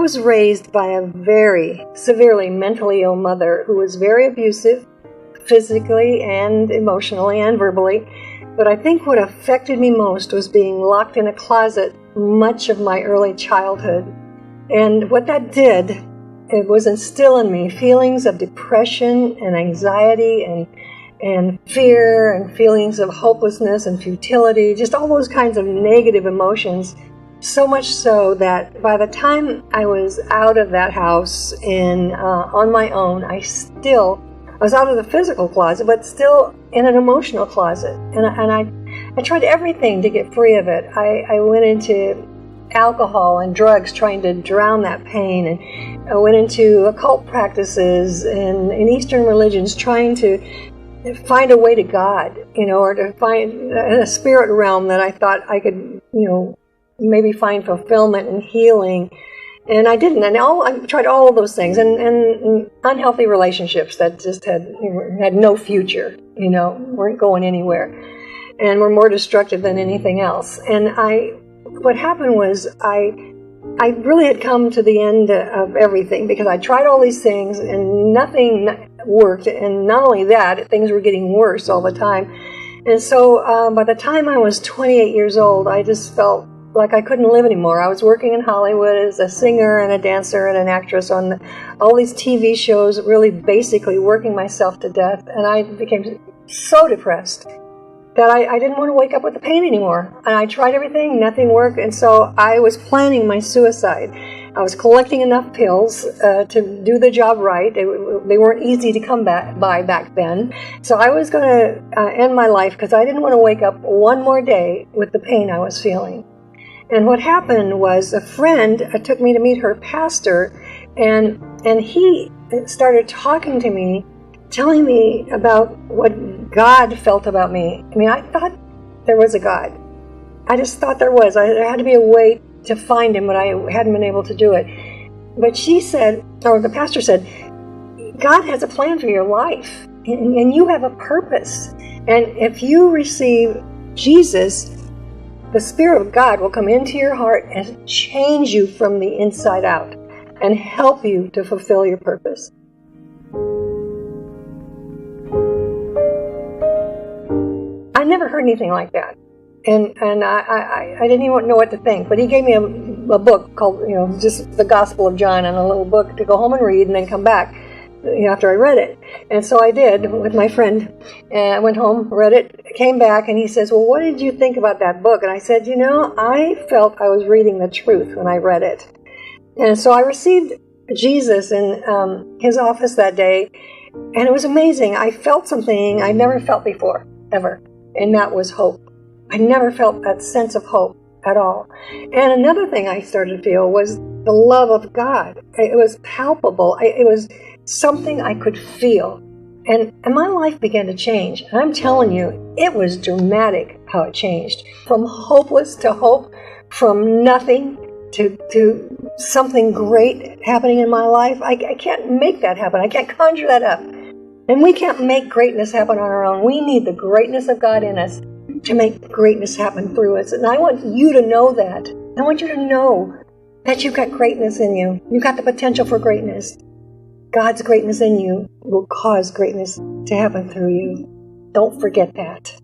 was raised by a very severely mentally ill mother who was very abusive, physically and emotionally and verbally. But I think what affected me most was being locked in a closet much of my early childhood. And what that did, it was instill in me feelings of depression and anxiety and fear and feelings of hopelessness and futility, just all those kinds of negative emotions. So much so that by the time I was out of that house and on my own, I was out of the physical closet, but still in an emotional closet. And I tried everything to get free of it. I went into alcohol and drugs trying to drown that pain, and I went into occult practices and in Eastern religions trying to find a way to God, or to find a spirit realm that I thought I could, maybe find fulfillment and healing. And I didn't. And I tried all of those things, and unhealthy relationships that just had no future, weren't going anywhere, and were more destructive than anything else. And what happened was I really had come to the end of everything, because I tried all these things and nothing worked. And not only that, things were getting worse all the time. And so by the time I was 28 years old, I just felt like I couldn't live anymore. I was working in Hollywood as a singer and a dancer and an actress on all these TV shows, really basically working myself to death. And I became so depressed that I didn't want to wake up with the pain anymore. And I tried everything, nothing worked. And so I was planning my suicide. I was collecting enough pills to do the job right. They weren't easy to come by back then. So I was going to end my life because I didn't want to wake up one more day with the pain I was feeling. And what happened was a friend took me to meet her pastor, and he started talking to me, telling me about what God felt about me. I mean, I thought there was a God. I just thought there was. There had to be a way to find him, but I hadn't been able to do it. But she said, or the pastor said, God has a plan for your life, and you have a purpose. And if you receive Jesus, the Spirit of God will come into your heart and change you from the inside out and help you to fulfill your purpose. I never heard anything like that. And I didn't even know what to think. But he gave me a book called, just the Gospel of John, and a little book to go home and read and then come back after I read it. And so I did with my friend. And I went home, read it, came back, and he says, well, what did you think about that book? And I said, I felt I was reading the truth when I read it. And so I received Jesus in his office that day, and it was amazing. I felt something I never felt before, ever, and that was hope. I never felt that sense of hope at all. And another thing I started to feel was the love of God. It was palpable. It was something I could feel. And my life began to change. And I'm telling you, it was dramatic how it changed. From hopeless to hope, from nothing to something great happening in my life. I can't make that happen. I can't conjure that up. And we can't make greatness happen on our own. We need the greatness of God in us to make greatness happen through us. And I want you to know that. I want you to know that you've got greatness in you. You've got the potential for greatness. God's greatness in you will cause greatness to happen through you. Don't forget that.